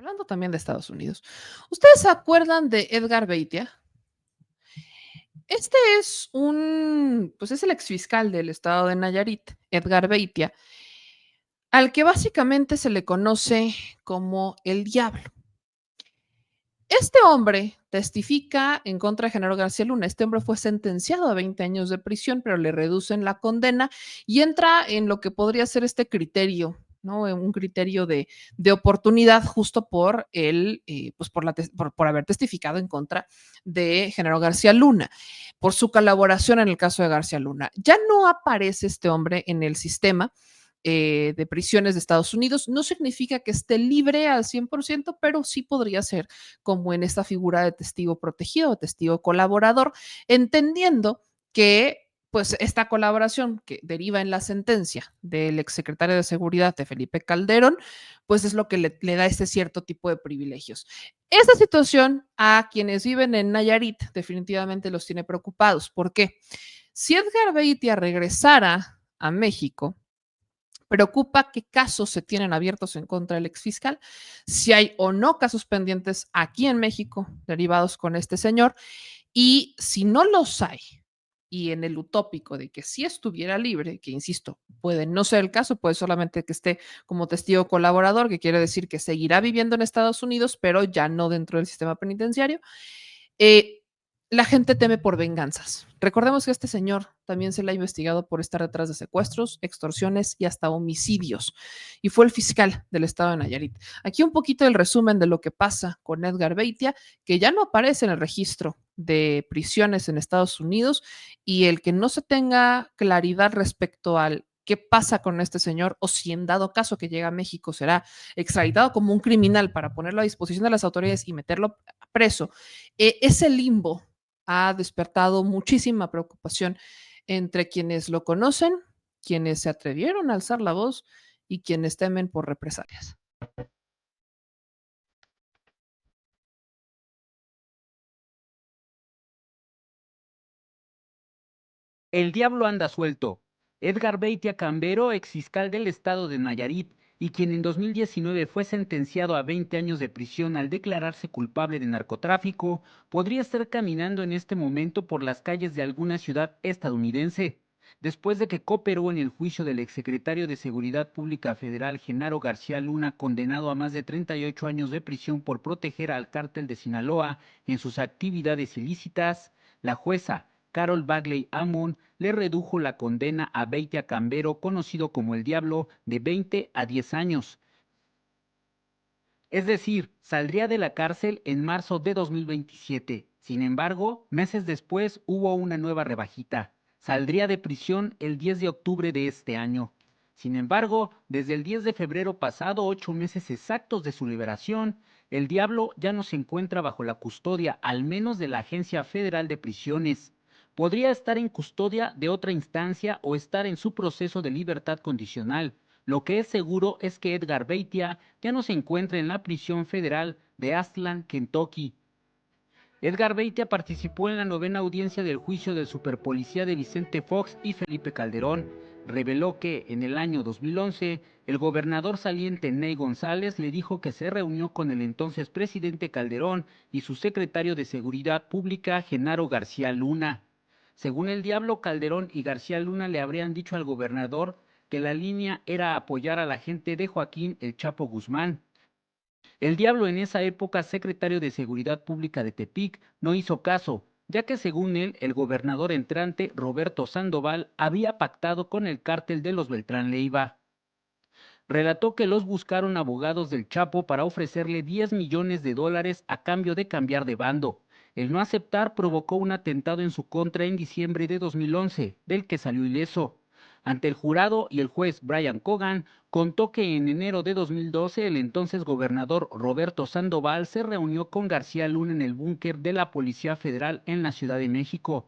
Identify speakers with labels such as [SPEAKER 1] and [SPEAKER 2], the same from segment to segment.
[SPEAKER 1] hablando también de Estados Unidos. ¿Ustedes se acuerdan de Edgar Beitia? Este es pues es el exfiscal del estado de Nayarit, Edgar Beitia, al que básicamente se le conoce como el diablo. Este hombre testifica en contra de Genaro García Luna. Este hombre fue sentenciado a 20 años de prisión, pero le reducen la condena y entra en lo que podría ser este criterio, ¿no? Un criterio de oportunidad justo por pues por haber testificado en contra de Genaro García Luna, por su colaboración en el caso de García Luna. Ya no aparece este hombre en el sistema de prisiones de Estados Unidos. No significa que esté libre al 100%, pero sí podría ser como en esta figura de testigo protegido o testigo colaborador, entendiendo que pues esta colaboración que deriva en la sentencia del exsecretario de Seguridad de Felipe Calderón, pues es lo que le da este cierto tipo de privilegios. Esta situación a quienes viven en Nayarit definitivamente los tiene preocupados. ¿Por qué? Si Edgar Beitia regresara a México, preocupa qué casos se tienen abiertos en contra del exfiscal, si hay o no casos pendientes aquí en México derivados con este señor, y si no los hay, y en el utópico de que si estuviera libre, que insisto, puede no ser el caso, puede solamente que esté como testigo colaborador, que quiere decir que seguirá viviendo en Estados Unidos, pero ya no dentro del sistema penitenciario, eh, la gente teme por venganzas. Recordemos que este señor también se le ha investigado por estar detrás de secuestros, extorsiones y hasta homicidios. Y fue el fiscal del estado de Nayarit. Aquí un poquito el resumen de lo que pasa con Edgar Beitia, que ya no aparece en el registro de prisiones en Estados Unidos, y el que no se tenga claridad respecto al qué pasa con este señor o si en dado caso que llega a México será extraditado como un criminal para ponerlo a disposición de las autoridades y meterlo preso. Ese limbo ha despertado muchísima preocupación entre quienes lo conocen, quienes se atrevieron a alzar la voz y quienes temen por represalias.
[SPEAKER 2] El diablo anda suelto. Edgar Beitia Cambero, exfiscal del estado de Nayarit, y quien en 2019 fue sentenciado a 20 años de prisión al declararse culpable de narcotráfico, podría estar caminando en este momento por las calles de alguna ciudad estadounidense, después de que cooperó en el juicio del exsecretario de Seguridad Pública Federal Genaro García Luna, condenado a más de 38 años de prisión por proteger al cártel de Sinaloa en sus actividades ilícitas. La jueza Carol Bagley Amon le redujo la condena a Beitia Cambero, conocido como el Diablo, de 20 a 10 años. Es decir, saldría de la cárcel en marzo de 2027. Sin embargo, meses después hubo una nueva rebajita. Saldría de prisión el 10 de octubre de este año. Sin embargo, desde el 10 de febrero pasado, 8 meses exactos de su liberación, el Diablo ya no se encuentra bajo la custodia, al menos de la Agencia Federal de Prisiones. Podría estar en custodia de otra instancia o estar en su proceso de libertad condicional. Lo que es seguro es que Edgar Beitia ya no se encuentra en la prisión federal de Ashland, Kentucky. Edgar Beitia participó en la novena audiencia del juicio del superpolicía de Vicente Fox y Felipe Calderón. Reveló que, en el año 2011, el gobernador saliente Ney González le dijo que se reunió con el entonces presidente Calderón y su secretario de Seguridad Pública, Genaro García Luna. Según el Diablo, Calderón y García Luna le habrían dicho al gobernador que la línea era apoyar a la gente de Joaquín El Chapo Guzmán. El Diablo, en esa época secretario de Seguridad Pública de Tepic, no hizo caso, ya que según él, el gobernador entrante, Roberto Sandoval, había pactado con el cártel de los Beltrán Leiva. Relató que los buscaron abogados del Chapo para ofrecerle 10 millones de dólares a cambio de cambiar de bando. El no aceptar provocó un atentado en su contra en diciembre de 2011, del que salió ileso. Ante el jurado y el juez Brian Cogan, contó que en enero de 2012 el entonces gobernador Roberto Sandoval se reunió con García Luna en el búnker de la Policía Federal en la Ciudad de México.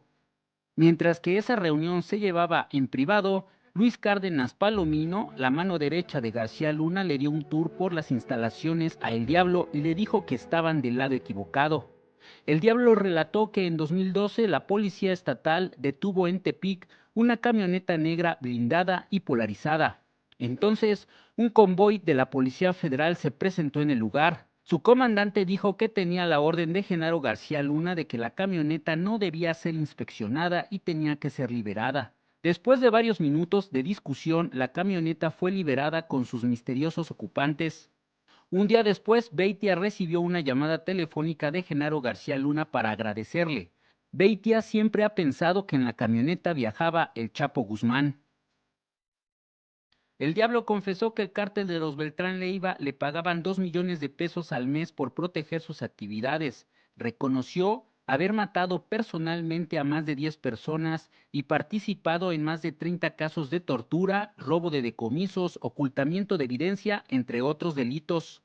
[SPEAKER 2] Mientras que esa reunión se llevaba en privado, Luis Cárdenas Palomino, la mano derecha de García Luna, le dio un tour por las instalaciones a El Diablo y le dijo que estaban del lado equivocado. El Diablo relató que en 2012 la policía estatal detuvo en Tepic una camioneta negra blindada y polarizada. Entonces, un convoy de la Policía Federal se presentó en el lugar. Su comandante dijo que tenía la orden de Genaro García Luna de que la camioneta no debía ser inspeccionada y tenía que ser liberada. Después de varios minutos de discusión, la camioneta fue liberada con sus misteriosos ocupantes. Un día después, Beitia recibió una llamada telefónica de Genaro García Luna para agradecerle. Beitia siempre ha pensado que en la camioneta viajaba el Chapo Guzmán. El Diablo confesó que el cártel de los Beltrán Leiva le pagaban 2 millones de pesos al mes por proteger sus actividades. Reconoció haber matado personalmente a más de 10 personas y participado en más de 30 casos de tortura, robo de decomisos, ocultamiento de evidencia, entre otros delitos.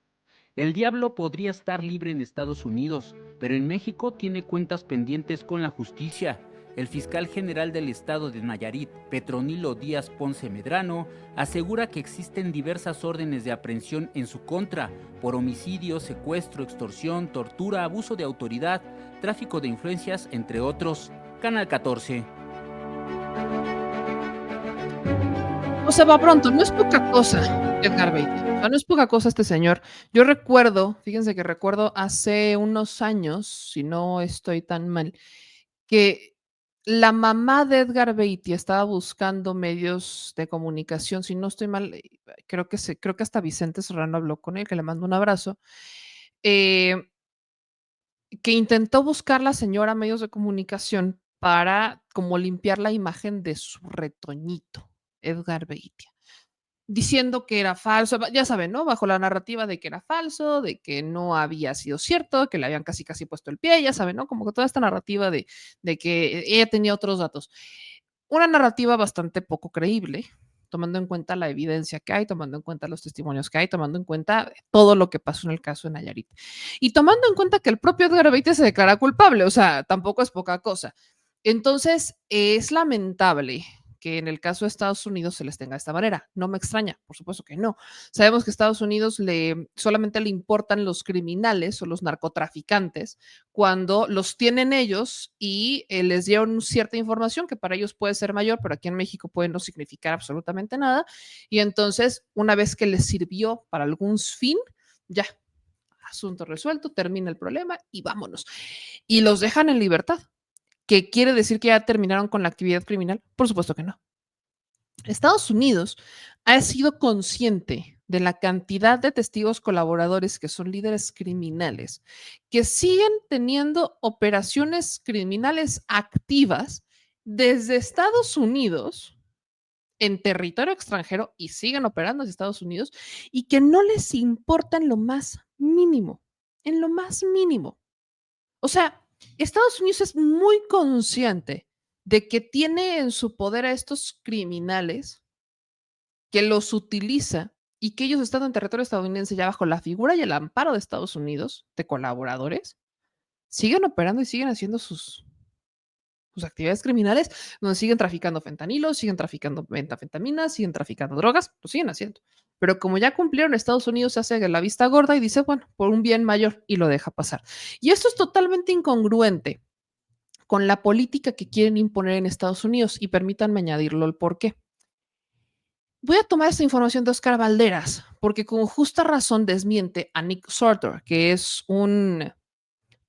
[SPEAKER 2] El Diablo podría estar libre en Estados Unidos, pero en México tiene cuentas pendientes con la justicia. El fiscal general del estado de Nayarit, Petronilo Díaz Ponce Medrano, asegura que existen diversas órdenes de aprehensión en su contra por homicidio, secuestro, extorsión, tortura, abuso de autoridad, tráfico de influencias, entre otros. Canal 14.
[SPEAKER 1] O sea, va pronto, no es poca cosa, Edgar Beitia. O sea, no es poca cosa este señor. Yo recuerdo, fíjense que recuerdo hace unos años, si no estoy tan mal, que la mamá de Edgar Beitia estaba buscando medios de comunicación, si no estoy mal, creo que hasta Vicente Serrano habló con él, que le mando un abrazo, eh, que intentó buscar la señora medios de comunicación para como limpiar la imagen de su retoñito, Edgar Beitia, diciendo que era falso, ya saben, ¿no? Bajo la narrativa de que era falso, de que no había sido cierto, que le habían casi casi puesto el pie, ya saben, ¿no? Como que toda esta narrativa de que ella tenía otros datos. Una narrativa bastante poco creíble, tomando en cuenta la evidencia que hay, tomando en cuenta los testimonios que hay, tomando en cuenta todo lo que pasó en el caso de Nayarit. Y tomando en cuenta que el propio Edgar Beitia se declara culpable, o sea, tampoco es poca cosa. Entonces, es lamentable que en el caso de Estados Unidos se les tenga de esta manera. No me extraña, por supuesto que no. Sabemos que a Estados Unidos solamente le importan los criminales o los narcotraficantes cuando los tienen ellos y les dieron cierta información que para ellos puede ser mayor, pero aquí en México puede no significar absolutamente nada. Y entonces, una vez que les sirvió para algún fin, ya, asunto resuelto, termina el problema y vámonos. Y los dejan en libertad. ¿Qué quiere decir que ya terminaron con la actividad criminal? Por supuesto que no. Estados Unidos ha sido consciente de la cantidad de testigos colaboradores que son líderes criminales, que siguen teniendo operaciones criminales activas desde Estados Unidos en territorio extranjero y siguen operando desde Estados Unidos y que no les importa en lo más mínimo, en lo más mínimo. O sea, Estados Unidos es muy consciente de que tiene en su poder a estos criminales, que los utiliza y que ellos estando en territorio estadounidense ya bajo la figura y el amparo de Estados Unidos, de colaboradores, siguen operando y siguen haciendo sus actividades criminales, donde siguen traficando fentanilo, siguen traficando metafetaminas, siguen traficando drogas, lo siguen haciendo. Pero como ya cumplieron, Estados Unidos se hace la vista gorda y dice, bueno, por un bien mayor y lo deja pasar. Y esto es totalmente incongruente con la política que quieren imponer en Estados Unidos y permítanme añadirlo el por qué. Voy a tomar esta información de Oscar Valderas, porque con justa razón desmiente a Nick Sorter, que es un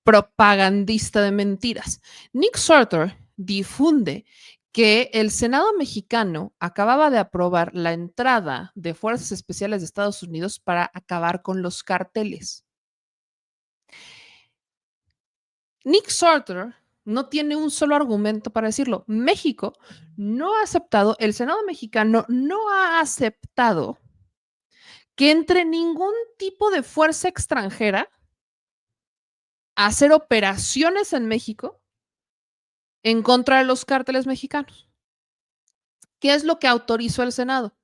[SPEAKER 1] propagandista de mentiras. Nick Sorter difunde que el Senado mexicano acababa de aprobar la entrada de fuerzas especiales de Estados Unidos para acabar con los carteles. Nick Sorter no tiene un solo argumento para decirlo. México no ha aceptado, el Senado mexicano no ha aceptado que entre ningún tipo de fuerza extranjera a hacer operaciones en México en contra de los cárteles mexicanos. ¿Qué es lo que autorizó el Senado?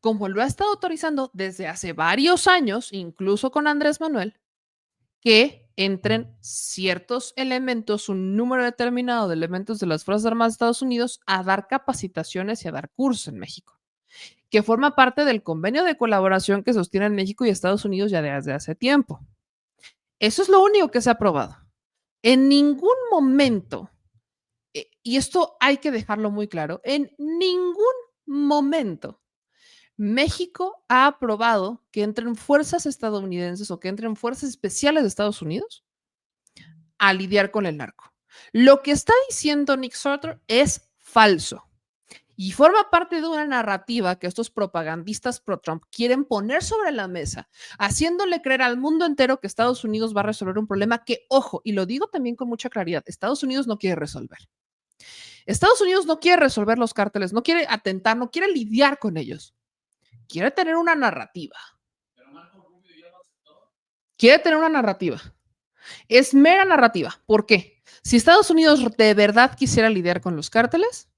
[SPEAKER 1] Como lo ha estado autorizando desde hace varios años, incluso con Andrés Manuel, que entren ciertos elementos, un número determinado de elementos de las Fuerzas Armadas de Estados Unidos a dar capacitaciones y a dar cursos en México, que forma parte del convenio de colaboración que sostienen México y Estados Unidos ya desde hace tiempo. Eso es lo único que se ha aprobado. En ningún momento, y esto hay que dejarlo muy claro, en ningún momento México ha aprobado que entren fuerzas estadounidenses o que entren fuerzas especiales de Estados Unidos a lidiar con el narco. Lo que está diciendo Nick Surter es falso y forma parte de una narrativa que estos propagandistas pro-Trump quieren poner sobre la mesa, haciéndole creer al mundo entero que Estados Unidos va a resolver un problema que, ojo, y lo digo también con mucha claridad, Estados Unidos no quiere resolver. Estados Unidos no quiere resolver los cárteles, no quiere atentar, no quiere lidiar con ellos. Quiere tener una narrativa. Quiere tener una narrativa. Es mera narrativa. ¿Por qué? Si Estados Unidos de verdad quisiera lidiar con los cárteles,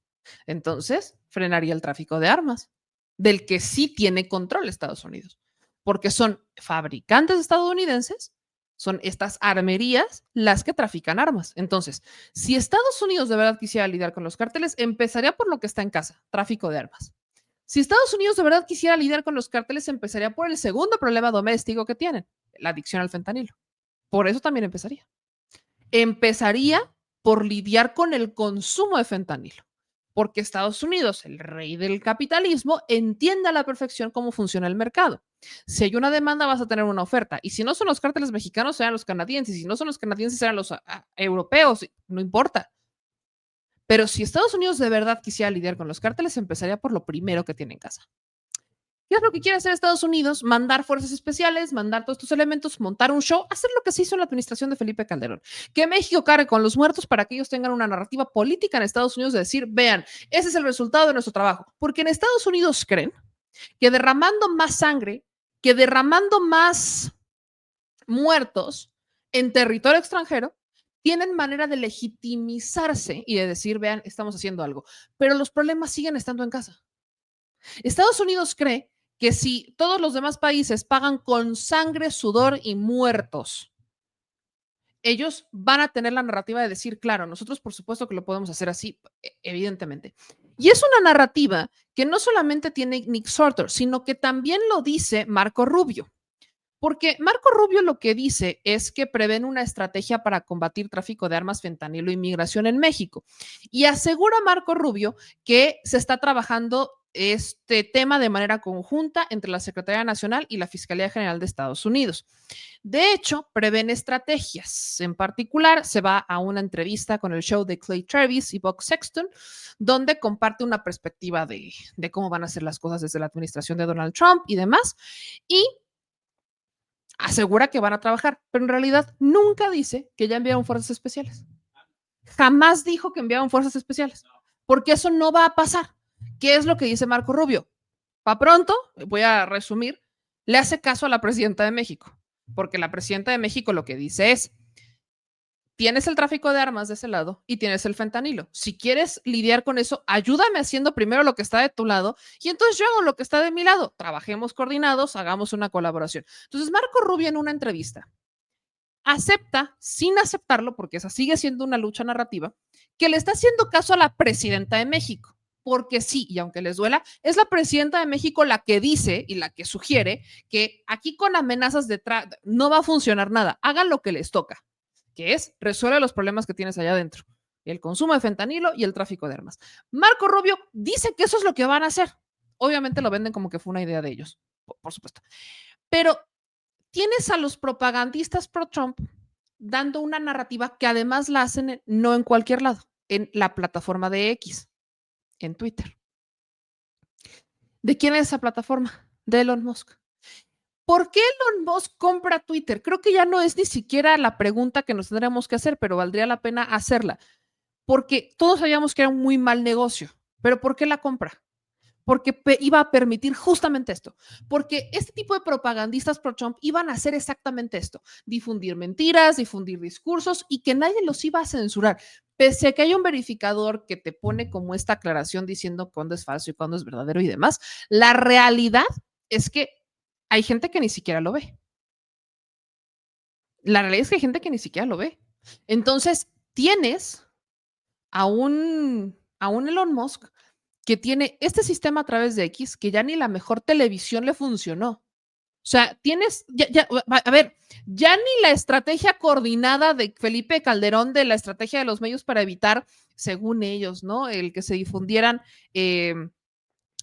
[SPEAKER 1] entonces frenaría el tráfico de armas, del que sí tiene control Estados Unidos, porque son fabricantes estadounidenses, son estas armerías las que trafican armas. Entonces, si Estados Unidos de verdad quisiera lidiar con los cárteles, empezaría por lo que está en casa, tráfico de armas. Si Estados Unidos de verdad quisiera lidiar con los cárteles, empezaría por el segundo problema doméstico que tienen, la adicción al fentanilo. Por eso también empezaría. Empezaría por lidiar con el consumo de fentanilo, porque Estados Unidos, el rey del capitalismo, entiende a la perfección cómo funciona el mercado. Si hay una demanda, vas a tener una oferta. Y si no son los cárteles mexicanos, serán los canadienses. Y si no son los canadienses, serán los europeos. No importa. Pero si Estados Unidos de verdad quisiera lidiar con los cárteles, empezaría por lo primero que tiene en casa. ¿Qué es lo que quiere hacer Estados Unidos? Mandar fuerzas especiales, mandar todos estos elementos, montar un show, hacer lo que se hizo en la administración de Felipe Calderón. Que México cargue con los muertos para que ellos tengan una narrativa política en Estados Unidos de decir, vean, ese es el resultado de nuestro trabajo. Porque en Estados Unidos creen que derramando más sangre, que derramando más muertos en territorio extranjero, tienen manera de legitimizarse y de decir, vean, estamos haciendo algo. Pero los problemas siguen estando en casa. Estados Unidos cree que si todos los demás países pagan con sangre, sudor y muertos, ellos van a tener la narrativa de decir, claro, nosotros por supuesto que lo podemos hacer así, evidentemente. Y es una narrativa que no solamente tiene Nick Surter, sino que también lo dice Marco Rubio. Porque Marco Rubio lo que dice es que prevén una estrategia para combatir tráfico de armas, fentanilo y migración en México. Y asegura Marco Rubio que se está trabajando este tema de manera conjunta entre la Secretaría Nacional y la Fiscalía General de Estados Unidos. De hecho, prevén estrategias. En particular, se va a una entrevista con el show de Clay Travis y Buck Sexton, donde comparte una perspectiva de cómo van a ser las cosas desde la administración de Donald Trump y demás. Y asegura que van a trabajar, pero en realidad nunca dice que ya enviaron fuerzas especiales. Jamás dijo que enviaron fuerzas especiales, porque eso no va a pasar. ¿Qué es lo que dice Marco Rubio? Para pronto, voy a resumir, le hace caso a la presidenta de México, porque la presidenta de México lo que dice es, tienes el tráfico de armas de ese lado y tienes el fentanilo. Si quieres lidiar con eso, ayúdame haciendo primero lo que está de tu lado y entonces yo hago lo que está de mi lado. Trabajemos coordinados, hagamos una colaboración. Entonces, Marco Rubio en una entrevista acepta, sin aceptarlo, porque esa sigue siendo una lucha narrativa, que le está haciendo caso a la presidenta de México. Porque sí, y aunque les duela, es la presidenta de México la que dice y la que sugiere que aquí con amenazas detrás no va a funcionar nada. Hagan lo que les toca, que es resuelve los problemas que tienes allá adentro, el consumo de fentanilo y el tráfico de armas. Marco Rubio dice que eso es lo que van a hacer. Obviamente lo venden como que fue una idea de ellos, por supuesto. Pero tienes a los propagandistas pro-Trump dando una narrativa que además la hacen no en cualquier lado, en la plataforma de X, en Twitter. ¿De quién es esa plataforma? De Elon Musk. ¿Por qué Elon Musk compra Twitter? Creo que ya no es ni siquiera la pregunta que nos tendríamos que hacer, pero valdría la pena hacerla. Porque todos sabíamos que era un muy mal negocio. ¿Pero por qué la compra? Porque iba a permitir justamente esto. Porque este tipo de propagandistas pro-Trump iban a hacer exactamente esto. Difundir mentiras, difundir discursos y que nadie los iba a censurar. Pese a que hay un verificador que te pone como esta aclaración diciendo cuándo es falso y cuándo es verdadero y demás, la realidad es que hay gente que ni siquiera lo ve. La realidad es que hay gente que ni siquiera lo ve. Entonces, tienes a un Elon Musk que tiene este sistema a través de X que ya ni la mejor televisión le funcionó. O sea, tienes, a ver, ya ni la estrategia coordinada de Felipe Calderón de la estrategia de los medios para evitar, según ellos, ¿no? El que se difundieran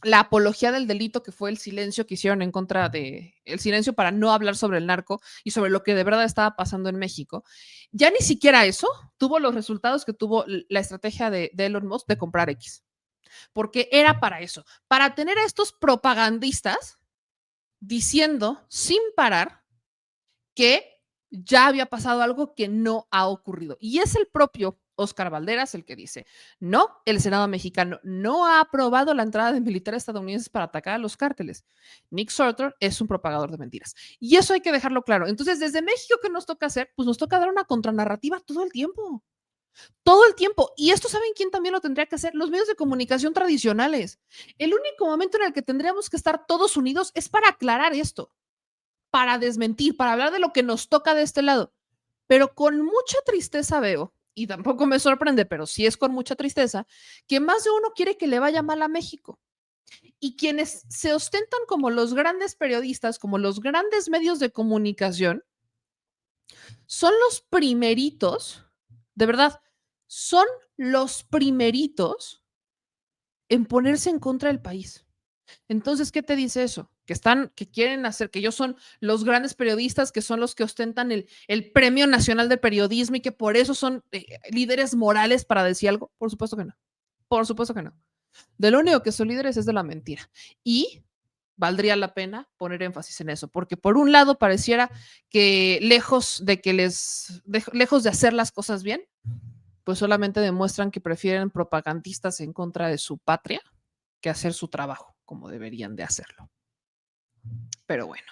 [SPEAKER 1] la apología del delito, que fue el silencio que hicieron en contra de, el silencio para no hablar sobre el narco y sobre lo que de verdad estaba pasando en México, ya ni siquiera eso tuvo los resultados que tuvo la estrategia de Elon Musk de comprar X, porque era para eso, para tener a estos propagandistas diciendo sin parar que ya había pasado algo que no ha ocurrido. Y es el propio Oscar Valderas el que dice, no, el Senado mexicano no ha aprobado la entrada de militares estadounidenses para atacar a los cárteles. Nick Surtur es un propagador de mentiras. Y eso hay que dejarlo claro. Entonces, desde México, ¿qué nos toca hacer? Pues nos toca dar una contranarrativa todo el tiempo. Todo el tiempo. Y esto, ¿saben quién también lo tendría que hacer? Los medios de comunicación tradicionales. El único momento en el que tendríamos que estar todos unidos es para aclarar esto, para desmentir, para hablar de lo que nos toca de este lado. Pero con mucha tristeza veo, y tampoco me sorprende, pero sí es con mucha tristeza, que más de uno quiere que le vaya mal a México. Y quienes se ostentan como los grandes periodistas, como los grandes medios de comunicación, son los primeritos, de verdad, son los primeritos en ponerse en contra del país. Entonces, ¿qué te dice eso? Que quieren hacer, que ellos son los grandes periodistas, que son los que ostentan el Premio Nacional de Periodismo y que por eso son líderes morales para decir algo. Por supuesto que no. Por supuesto que no. De lo único que son líderes es de la mentira. Y valdría la pena poner énfasis en eso, porque por un lado pareciera que lejos de hacer las cosas bien, pues solamente demuestran que prefieren propagandistas en contra de su patria que hacer su trabajo como deberían de hacerlo. Pero bueno.